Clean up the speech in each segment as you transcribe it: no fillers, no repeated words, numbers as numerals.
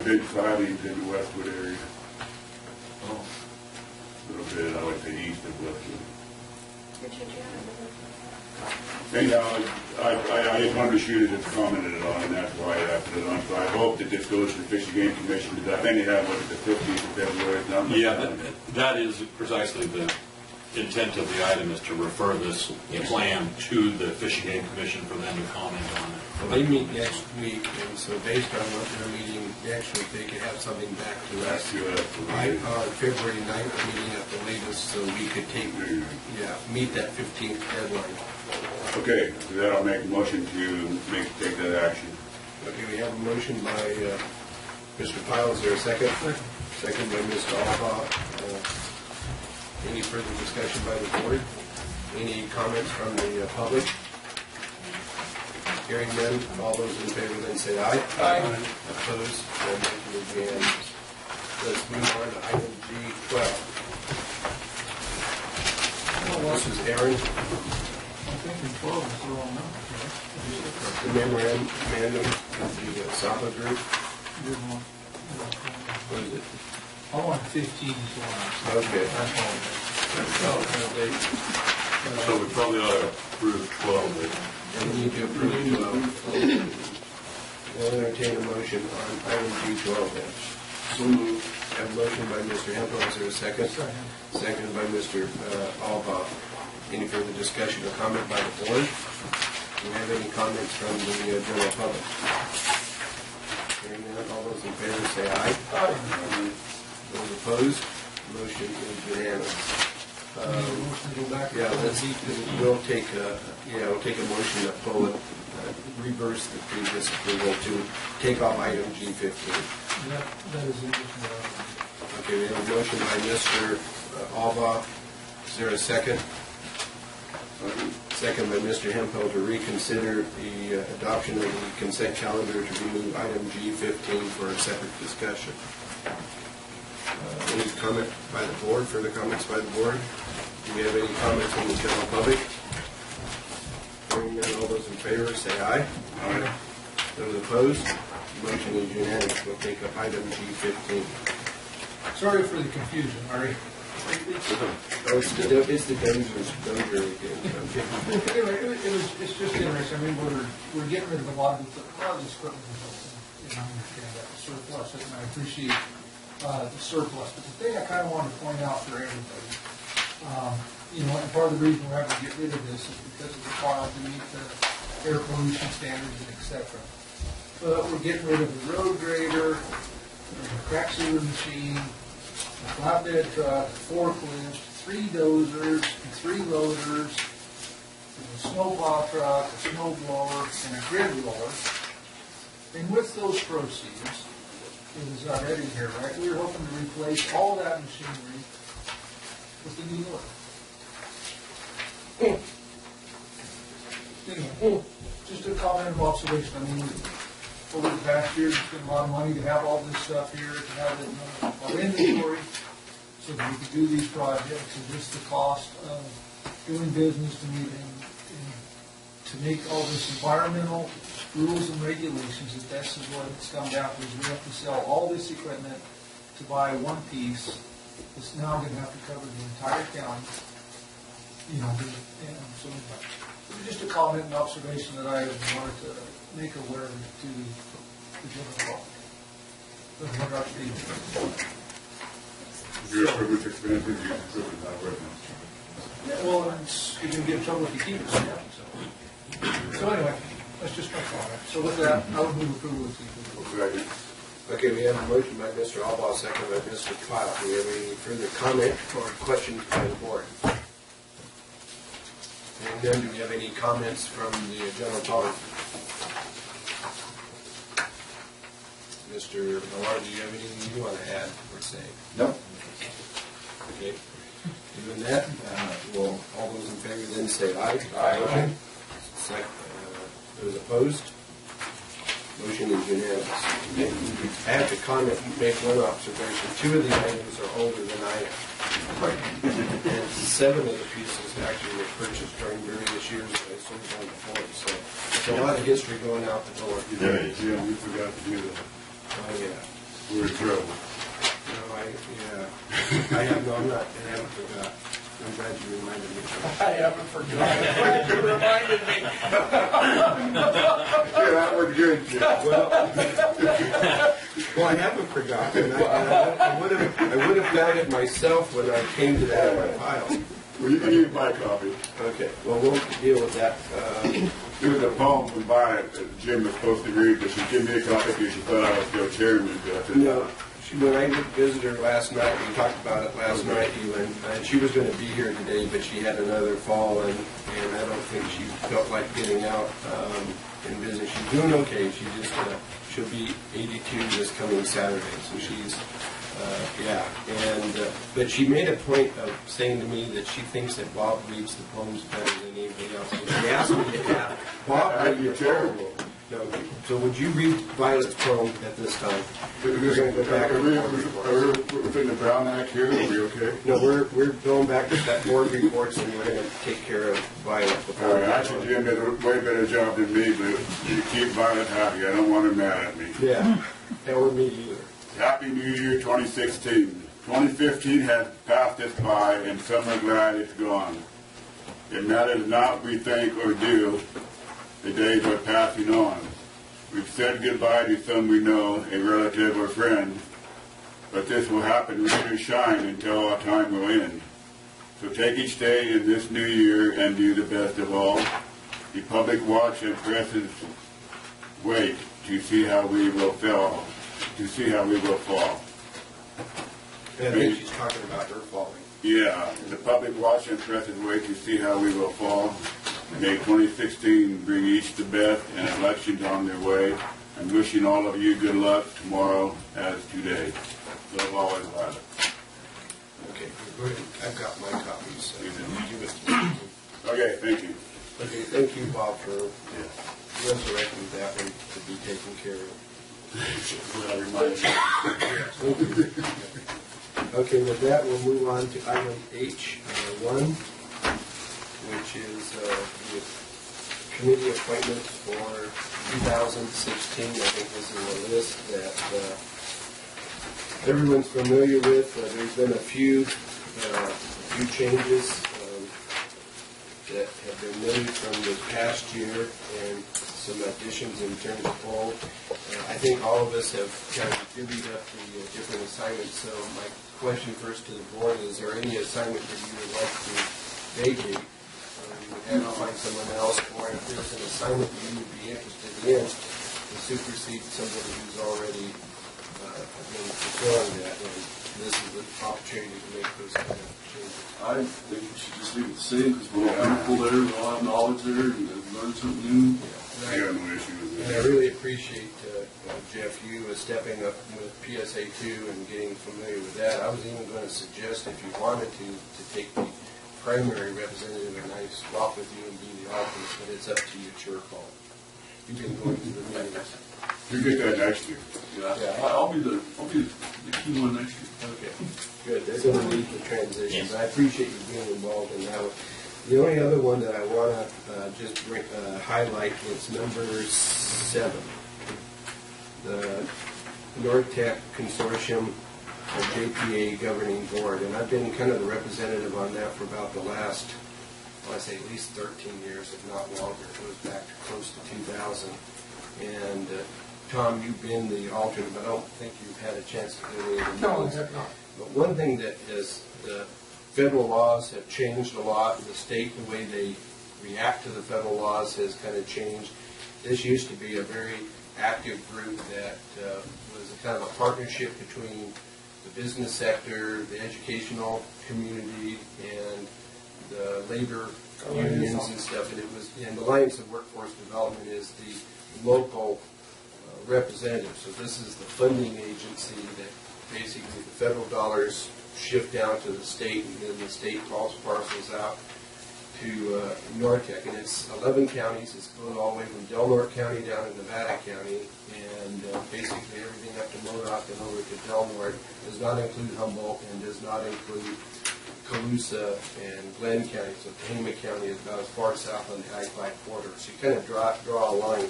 been filings in the Westwood area. Oh. A little bit, I would say east of Westwood. Richard, you have Anyhow, I just wanted to shoot it and commented on, and that's why I put it on. So I hope that this goes to the Fish and Game Commission. I think they have, what, the 15th of February? Yeah, that is precisely the intent of the item, is to refer this plan to the Fish and Game Commission for them to comment on it. Well, they meet next week, and so based on what they're meeting next week, they could have something back to us by February 9th meeting at the latest, so we could meet that 15th deadline. Okay, so that I'll make a motion to take that action. Okay, we have a motion by Mr. Pyle. Is there a second? Second by Mr. Alba. Any further discussion by the board? Any comments from the public? Hearing none, all those in favor then say aye. Aye. Opposed? No motion is unanimous. Let's move on to item G12. This is Aaron. The memorandum of the Sapa Group. What is it? I want 15 as well. Okay. So we probably ought to approve 12. And we need to approve 12. We'll entertain a motion on item G12 then. So moved. Have a motion by Mr. Hempel. Is there a second? Second by Mr. Alba. Any further discussion or comment by the board? Do we have any comments from the general public? Hearing none, all those in favor say aye. Aye. Those opposed, motion is unanimous. Motion to go back. Yeah, we'll take a motion to pull it, reverse the previous approval to take off item G15. That is it. Okay, we have a motion by Mr. Alba. Is there a second? Second by Mr. Hempel to reconsider the adoption of the consent calendar to remove item G15 for a separate discussion. Any comment by the board? Further comments by the board? Do we have any comments from the general public? Hearing none, all those in favor say aye. Aye. Those opposed? Motion is unanimous. We'll take up item G15. Sorry for the confusion, Murray. Oh, it's the Dozier again. Anyway, it's just interesting. I mean, we're getting rid of a lot of this equipment, and I understand that surplus, and I appreciate the surplus. But the thing I kind of wanted to point out for everybody, and part of the reason we're having to get rid of this is because of the cost to meet the air pollution standards and et cetera. But we're getting rid of the road grader, the crack sealer machine, a flatbed truck, forklift, 3 dozers, 3 loaders, a snowplow truck, a snow blower, and a grid roller. And with those proceeds, it is already here, right? We were hoping to replace all that machinery with the new loader. Anyway, just a comment of observation. I mean, over the past year, it's been a lot of money to have all this stuff here, to have it in our inventory, so that we can do these projects, and just the cost of doing business to meet and to make all this environmental rules and regulations, that this is what it's come down to, is we have to sell all this equipment to buy one piece. It's now going to have to cover the entire county, and so just a comment and observation that I wanted to make aware of to the general public. What our statement. Your equipment expenses, you approve it, not equipment. Yeah, well, you can get in trouble if you keep it. So anyway, that's just my comment. So with that, I would move approval of the Okay, we have a motion by Mr. Alba, second by Mr. Pyle. Do we have any further comment or questions by the board? And then, do we have any comments from the general public? Mr. Millard, do you have anything you want to add or say? No. Okay. Doing that, will all those in favor then say aye? Aye. Those opposed? Motion is unanimous. I have to comment, make one observation. 2 of the items are older than I am. And 7 of the pieces actually were purchased during various years that I served on the board. So there's a lot of history going out the door. Yeah, we forgot to do that. Oh, yeah. we're in trouble. No, I have, no, I'm not, I haven't forgot. I'm glad you reminded me. I haven't forgotten. Glad you reminded me. Yeah, that was good, Jim. Well, I haven't forgotten. I would have found it myself when I came to that in my files. Well, you can use my copy. Okay, well, we'll deal with that. There was a poem from Violet that Jim was supposed to read, but she gave me a copy because she thought I was still chairman. But I said, No, when I visited her last night, we talked about it last night, even, and she was going to be here today, but she had another fall, and I don't think she felt like getting out and visiting. She's doing okay. She just she'll be 82 this coming Saturday, so she's but she made a point of saying to me that she thinks that Bob reads the poems better than anybody else. And she asked me to have Bob read your terrible. No, so would you read Violet's poem at this time? We're going to go back. Are we within the Brown Act here? Are we okay? No, we're going back to that board reports, and we're going to take care of Violet before. All right, actually, Jim did a way better job than me, but you keep Violet happy. I don't want her mad at me. Yeah, or me either. Happy New Year 2016. 2015 has passed us by, and some are glad it's gone. It matters not what we think or do. The days are passing on. We've said goodbye to some we know, a relative or friend, but this will happen rain or shine until our time will end. So take each day in this new year and do the best of all. The public watch and presses wait to see how we will fall. And I think she's talking about her falling. Yeah, the public watch and presses wait to see how we will fall. May 2016 bring each the best and elections on their way. I'm wishing all of you good luck tomorrow as today. Love always, Violet. Okay, I've got my copies. So You did. give it to me. Okay, thank you. Okay, thank you, Bob, for resurrecting that one to be taken care of. Well, I remind you. Okay, with that, we'll move on to item H1, which is the committee appointments for 2016. I think this is a list that everyone's familiar with. There's been a few changes that have been made from the past year and some additions in terms of poll. I think all of us have kind of divvied up the different assignments. So my question first to the board is there any assignment that you would like to vacate? You would have to find someone else, or if there's an assignment you would be interested in to supersede somebody who's already been fulfilling that. And this is the opportunity to make those kind of changes. I think we should just leave it the same because we're all people there, we all have knowledge there, and learn something new. I got no issue with And I that. really appreciate, Jeff, you stepping up with PSA2 and getting familiar with that. I was even going to suggest, if you wanted to take the primary representative and I swap with you and be the alternate, but it's up to you. It's your call. You've been going to the meetings. You get that next year. Yeah, I'll be the key one next year. Okay, good. They're going to lead the transitions. I appreciate you being involved in that one. The only other one that I want to just highlight is number 7, the NorTech Consortium JPA Governing Board. And I've been kind of the representative on that for about the last, well, I say at least 13 years, if not longer. It goes back to close to 2000. And Tom, you've been the alternate, but I don't think you've had a chance to do any of the No, I meetings. have not. But one thing that is, the federal laws have changed a lot. The state, the way they react to the federal laws has kind of changed. This used to be a very active group that was a kind of a partnership between the business sector, the educational community, and the labor unions and stuff. And it was, and the Alliance of Workforce Development is the local representative. So this is the funding agency that basically the federal dollars shift down to the state, and then the state parcels out to NorTech. And it's 11 counties. It's going all the way from Del Norte County down to Nevada County, and basically everything up to Modoc and over to Del Norte. Does not include Humboldt and does not include Colusa and Glenn County. So Tehama County is about as far south on the I-5 corridor. So you kind of draw a line.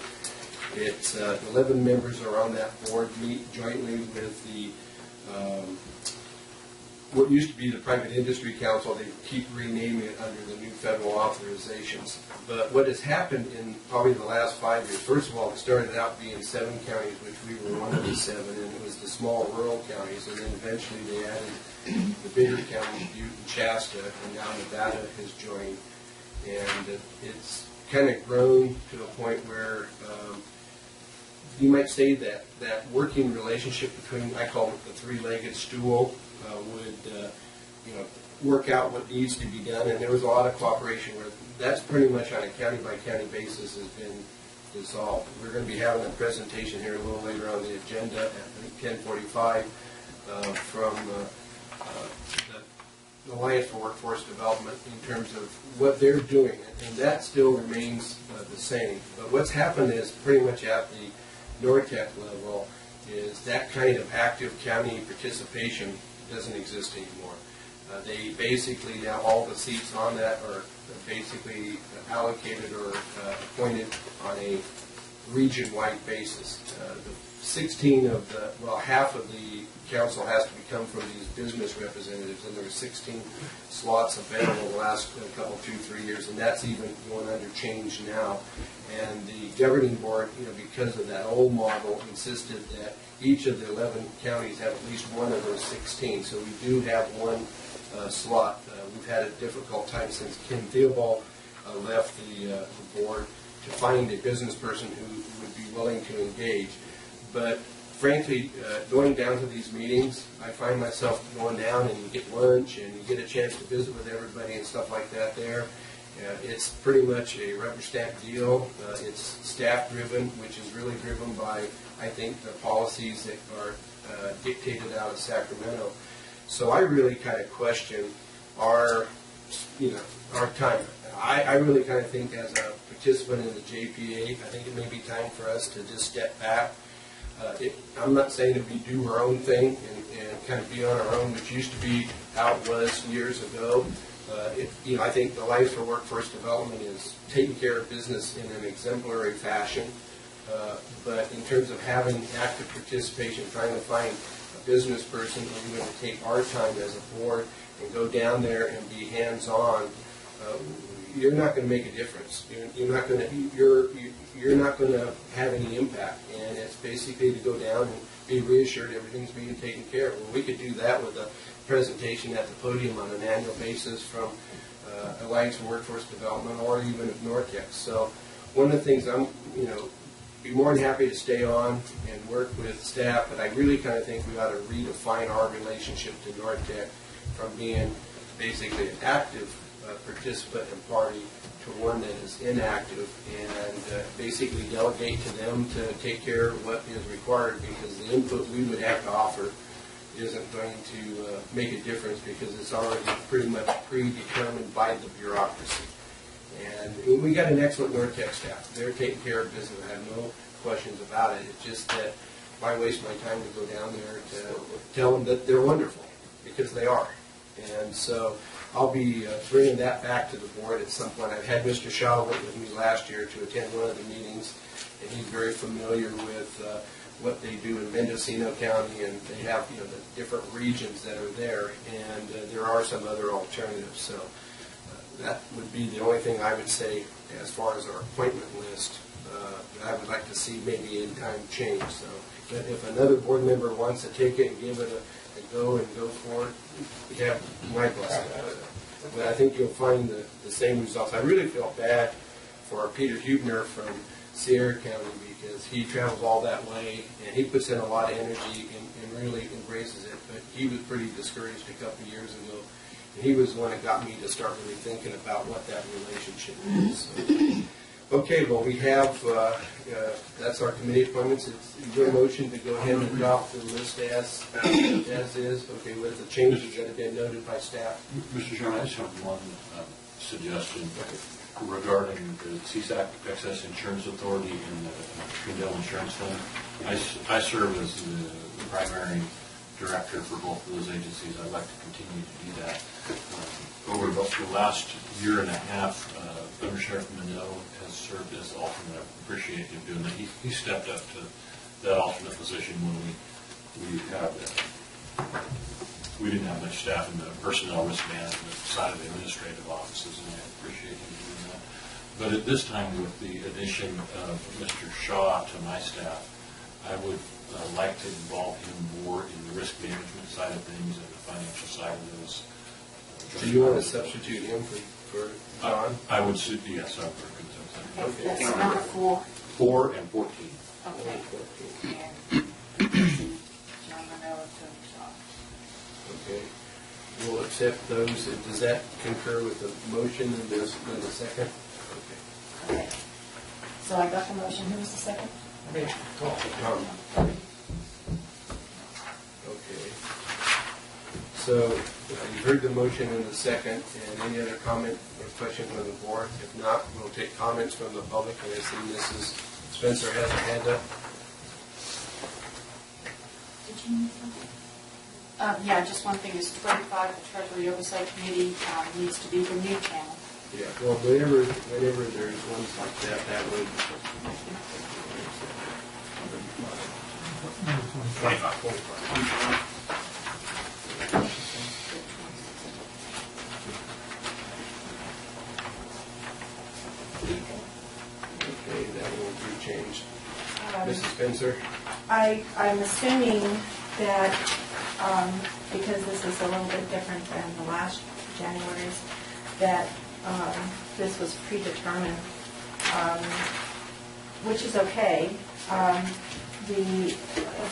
It's 11 members are on that board, meet jointly with the what used to be the Private Industry Council. They keep renaming it under the new federal authorizations. But what has happened in probably the last 5 years, first of all, it started out being 7 counties, which we were one of the 7, and it was the small rural counties, and then eventually they added the bigger counties, Butte and Shasta, and now Nevada has joined. And it's kind of grown to a point where you might say that that working relationship between, I call it the three-legged stool, would work out what needs to be done, and there was a lot of cooperation where that's pretty much on a county-by-county basis has been dissolved. We're going to be having a presentation here a little later on the agenda at 10:45 from the Alliance for Workforce Development in terms of what they're doing, and that still remains the same. But what's happened is pretty much at the NORTEC level is that kind of active county participation doesn't exist anymore. They basically, now all the seats on that are basically allocated or appointed on a region-wide basis. The 16 of the, well, half of the council has to come from these business representatives, and there were 16 slots available the last couple, 2-3 years, and that's even going under change now. And the governing board, because of that old model, insisted that each of the 11 counties have at least one of those 16. So we do have one slot. We've had a difficult time since Kim Theobald left the board to find a business person who would be willing to engage. But frankly, going down to these meetings, I find myself going down and you get lunch and you get a chance to visit with everybody and stuff like that there. It's pretty much a rubber stamp deal. It's staff driven, which is really driven by, I think, the policies that are dictated out of Sacramento. So I really kind of question our time. I really kind of think as a participant in the JPA, I think it may be time for us to just step back. I'm not saying that we do our own thing and kind of be on our own, which used to be how it was years ago. I think the Alliance for Workforce Development is taking care of business in an exemplary fashion. But in terms of having active participation, trying to find a business person who's going to take our time as a board and go down there and be hands-on, you're not going to make a difference. You're not going to have any impact. And it's basically to go down and be reassured everything's being taken care of. Well, we could do that with a presentation at the podium on an annual basis from Alliance for Workforce Development or even of NORTEC. So one of the things I'm, be more than happy to stay on and work with staff, but I really kind of think we ought to redefine our relationship to NORTEC from being basically an active participant and party to one that is inactive, and basically delegate to them to take care of what is required, because the input we would have to offer isn't going to make a difference because it's already pretty much predetermined by the bureaucracy. And we got an excellent NORTEC staff. They're taking care of business. I have no questions about it. It's just that why waste my time to go down there to tell them that they're wonderful, because they are. And so I'll be bringing that back to the board at some point. I've had Mr. Shaw with me last year to attend one of the meetings, and he's very familiar with what they do in Mendocino County, and they have the different regions that are there, and there are some other alternatives. So that would be the only thing I would say as far as our appointment list that I would like to see maybe in time change. So if another board member wants to take it and give it a go and go for it, you have my blessing. But I think you'll find the same results. I really feel bad for Peter Hubner from Sierra County, because he travels all that way and he puts in a lot of energy and really embraces it. But he was pretty discouraged a couple of years ago. And he was the one that got me to start really thinking about what that relationship is. So, okay, well, we have, that's our committee appointments. It's your motion to go ahead and adopt the list as is, okay, with the changes that have been noted by staff. Mr. Chairman, I just have one suggestion regarding the CSAC Excess Insurance Authority and the Trinidad Insurance Fund. I serve as the primary director for both of those agencies. I'd like to continue to do that. Over the last year and a half, Under Sheriff Minot has served as alternate. I appreciate him doing that. He stepped up to that alternate position when we didn't have much staff in the personnel risk management side of the administrative offices, and I appreciate him doing that. But at this time, with the addition of Mr. Shaw to my staff, I would like to involve him more in the risk management side of things and the financial side of those. Do you want to substitute him for John? I would say, yes, I would consider that. Okay, that's number 4. 4 and 14. Okay. And John Monroe and Tony Shaw. Okay. We'll accept those. Does that concur with the motion and the second? Okay. Okay. So I got the motion. Who was the second? Tom. Okay. So you've heard the motion and the second, and any other comment or question from the board? If not, we'll take comments from the public, and I see Mrs. Spencer has her hand up. Did you need something? Yeah, just one thing is 25, the Treasury Oversight Committee needs to be the new channel. Yeah, well, whenever there's ones like that, that would... 25. Okay, that will be changed. Mrs. Spencer? I'm assuming that, because this is a little bit different than the last January's, that this was predetermined, which is okay. The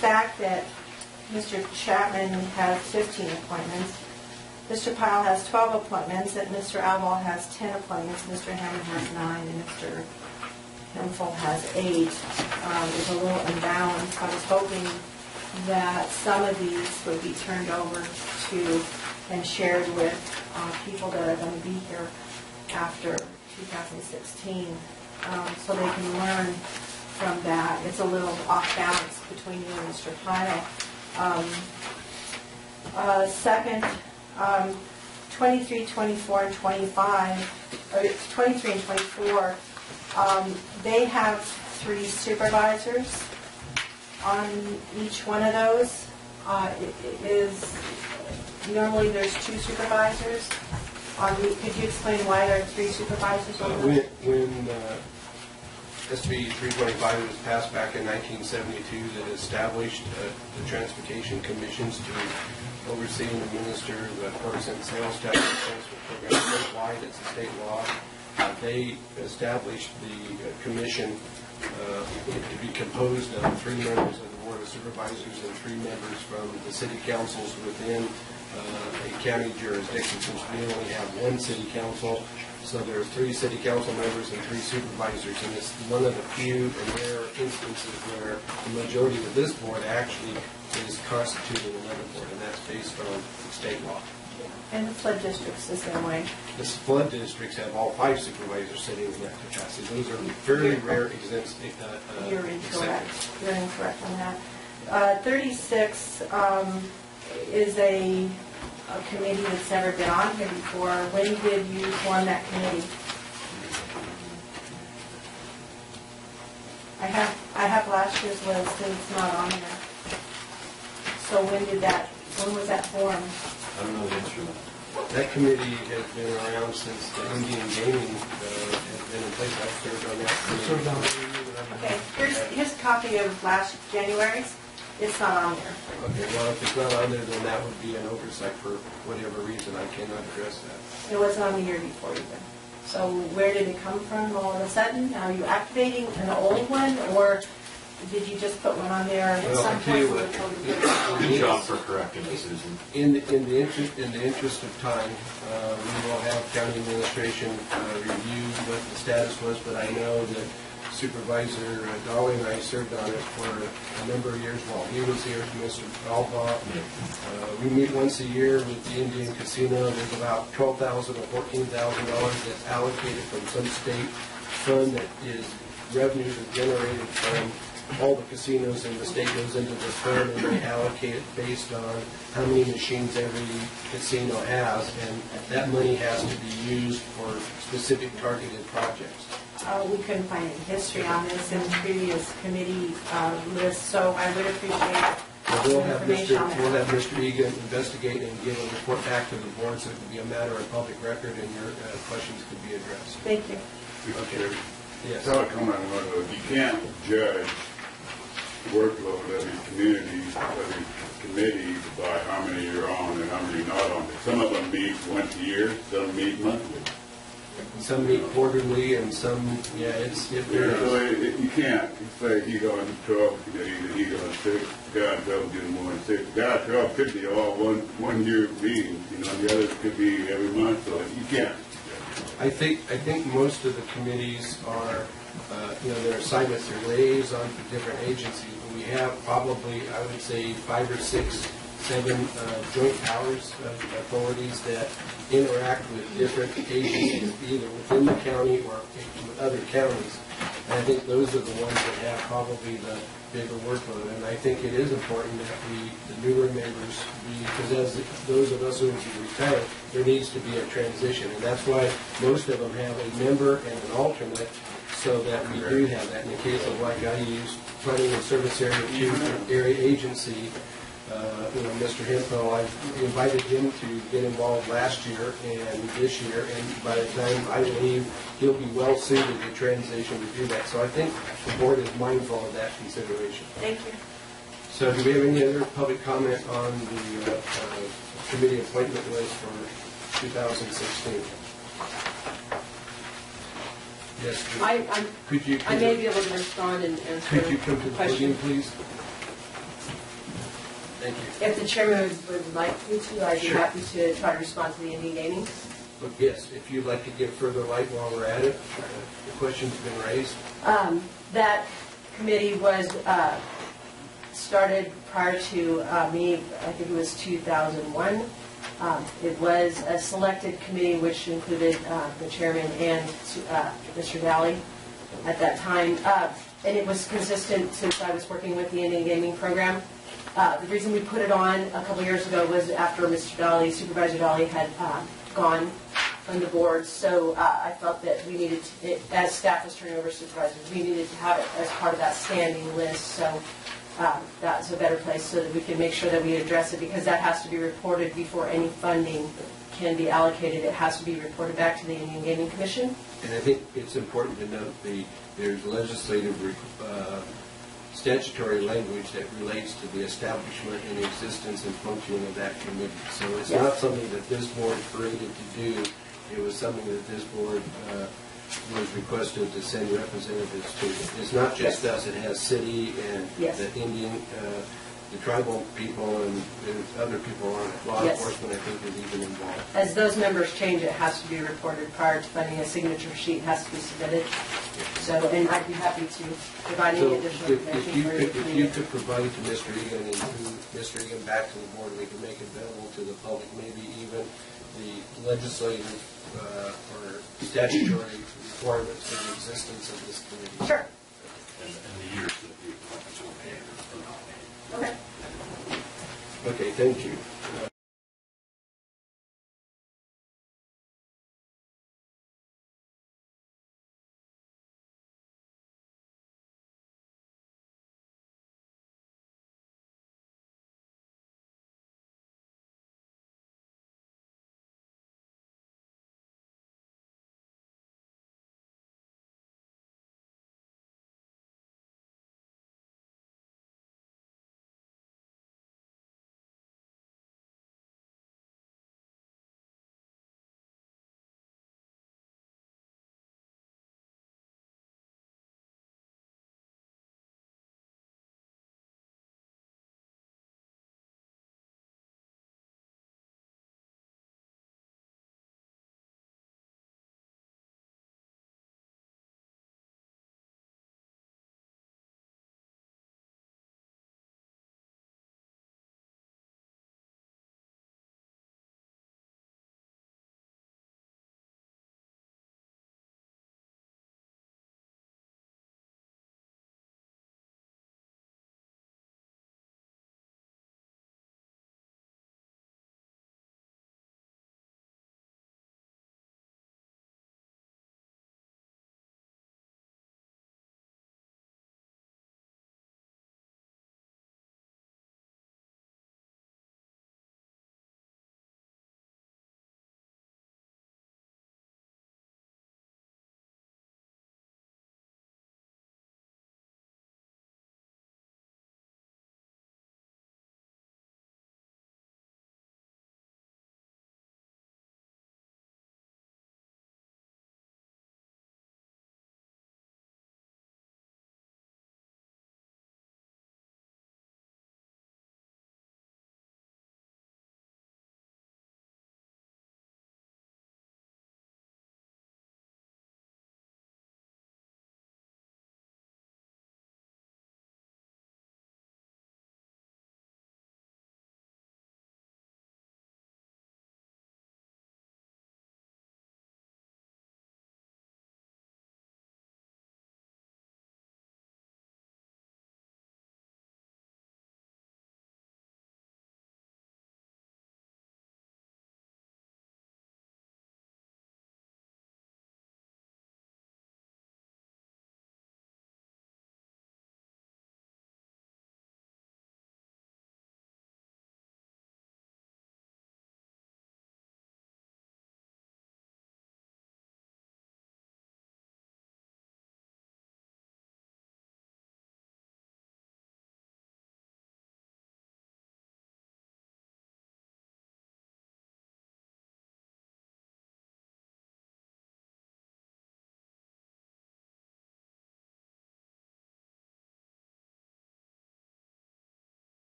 fact that Mr. Chapman has 15 appointments, Mr. Pyle has 12 appointments, and Mr. Alval has 10 appointments, Mr. Hammond has 9, and Mr. Hemphill has 8. There's a little imbalance. I was hoping that some of these would be turned over to and shared with people that are going to be here after 2016, so they can learn from that. It's a little off balance between you and Mr. Pyle. Second, 23, 24, and 25, or 23 and 24, they have 3 supervisors on each one of those. Normally there's 2 supervisors. Could you explain why there are 3 supervisors on those? When SB 325 was passed back in 1972, that established the transportation commissions to oversee and administer the Parks and Sales Tax Enforcement Program statewide. It's a state law. They established the commission to be composed of 3 members of the Board of Supervisors and 3 members from the city councils within a county jurisdiction, since we only have 1 city council. So there's 3 city council members and 3 supervisors, and it's one of the few and rare instances where the majority of this board actually is constituting another board, and that's based on state law. And the flood districts the same way. The flood districts have all 5 supervisors sitting in that capacity. Those are very rare examples. You're incorrect. You're incorrect on that. 36 is a committee that's never been on here before. When did you form that committee? I have last year's list and it's not on there. So when was that formed? I don't know the answer to that. That committee has been around since the Indian Gaming has been in place. I've served on that committee. Okay, here's a copy of last January's. It's not on there. Okay, well, if it's not on there, then that would be an oversight for whatever reason. I cannot address that. It wasn't on the year before either. So where did it come from all of a sudden? Are you activating an old one, or did you just put one on there at Well, some I tell you point? what, Good job for correcting it, Susan. in the interest of time, we will have county administration review what the status was, but I know that Supervisor Dolly and I served on it for a number of years while he was here, Mr. Alva. We meet once a year with the Indian Casino. There's about $12,000 or $14,000 that's allocated from some state fund that is revenues are generated from all the casinos in the state goes into this fund, and they allocate it based on how many machines every casino has, and that money has to be used for specific targeted projects. We couldn't find any history on this in previous committee lists, so I would appreciate We'll some have information on We'll that. have Mr. Egan investigate and give a report back to the board, so it can be a matter of public record and your questions could be addressed. Thank you. Okay. Yes. So comment on one of those. You can't judge the workload of these communities, of these committees by how many you're on and how many you're not on. Some of them meet once a year, some meet monthly. Some meet quarterly and some, it So varies. you can't say he's on 12 committees and he's on 6. Guy 12 doing more than 6. Guy 12 could be all one year meetings, you know, the others could be every month, so you can't. I think most of the committees are, their assignments are liaison to different agencies. We have probably, I would say, 5 or 6, 7 joint powers authorities that interact with different agencies, either within the county or with other counties. And I think those are the ones that have probably the bigger workload. And I think it is important that the newer members, because as those of us who retire, there needs to be a transition. And that's why most of them have a member and an alternate, so that we do have that. In the case of like I use Planning and Service Area 2 area agency, Mr. Hempel, I invited him to get involved last year and this year, and by the time I leave, he'll be well suited to transition to do that. So I think the board is mindful of that consideration. Thank you. So do we have any other public comment on the committee appointment list for 2016? Yes, could you? I may be able to respond and answer Could you come to the podium, questions. please? Thank you. If the chairman would like me to, I'd be Sure. happy to try to respond to the Indian Gaming. Look, yes, if you'd like to give further light while we're at it, the question's been raised. That committee was started prior to me, I think it was 2001. It was a selected committee which included the chairman and Mr. Daly at that time. And it was consistent since I was working with the Indian Gaming program. The reason we put it on a couple years ago was after Mr. Daly, Supervisor Daly, had gone from the board. So I felt that we needed, as staff was turning over supervisors, we needed to have it as part of that standing list. So that's a better place so that we can make sure that we address it, because that has to be reported before any funding can be allocated. It has to be reported back to the Indian Gaming Commission. And I think it's important to note there's legislative statutory language that relates to the establishment and existence and functioning of that committee. So it's Yes. not something that this board created to do. It was something that this board was requested to send representatives to. It's not just us, it has city and Yes. the Indian, the tribal people and other people on it. Law Yes. enforcement, I think, is even involved. As those members change, it has to be reported prior to funding. A signature sheet has to be submitted. So, and I'd be happy to provide any So additional information for you. if you could provide to Mr. Egan and Mr. Egan back to the board, we can make it available to the public, maybe even the legislative or statutory requirements for the existence of this committee. Sure. And the years that the appointments were paid or not paid. Okay. Okay, thank you.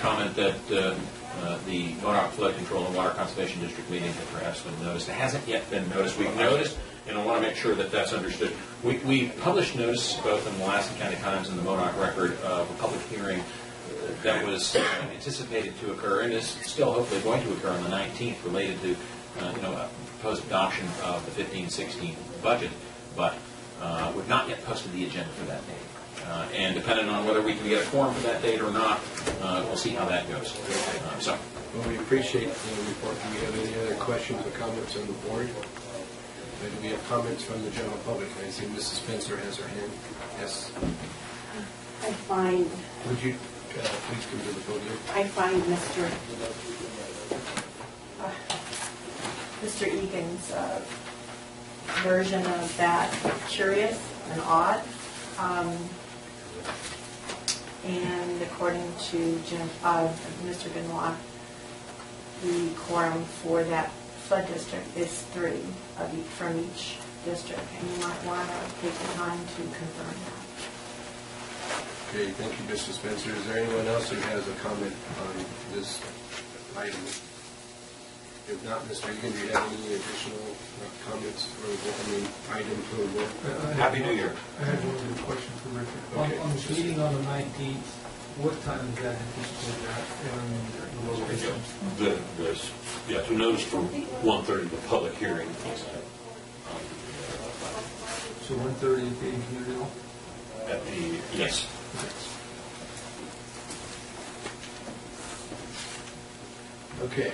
comment that the Modoc Flood Control and Water Conservation District meeting had perhaps been noticed. It hasn't yet been noticed. We've noticed, and I want to make sure that that's understood. We published notice both in the Lassen County Times and the Modoc Record of a public hearing that was anticipated to occur and is still hopefully going to occur on the 19th related to proposed adoption of the 15-16 budget, but we've not yet posted the agenda for that date. And depending on whether we can get a quorum for that date or not, we'll see how that goes. Well, we appreciate the report. Do we have any other questions or comments on the board? Do we have comments from the general public? I see Mrs. Spencer has her hand. Yes. I find Would you please come to the podium? Mr. Egan's version of that curious and odd. And according to Mr. Benoit, the quorum for that flood district is 3 from each district, and you might want to take the time to confirm that. Okay, thank you, Mr. Spencer. Is there anyone else who has a comment on this item? If not, Mr. Egan, do you have any additional comments for item for the board? Happy New Year. I had one other question for Richard. Okay. On this meeting on the 19th, what time is that anticipated at, and the location? To notice for 1:30, the public hearing. So 1:30 at the community hall? Yes. Okay.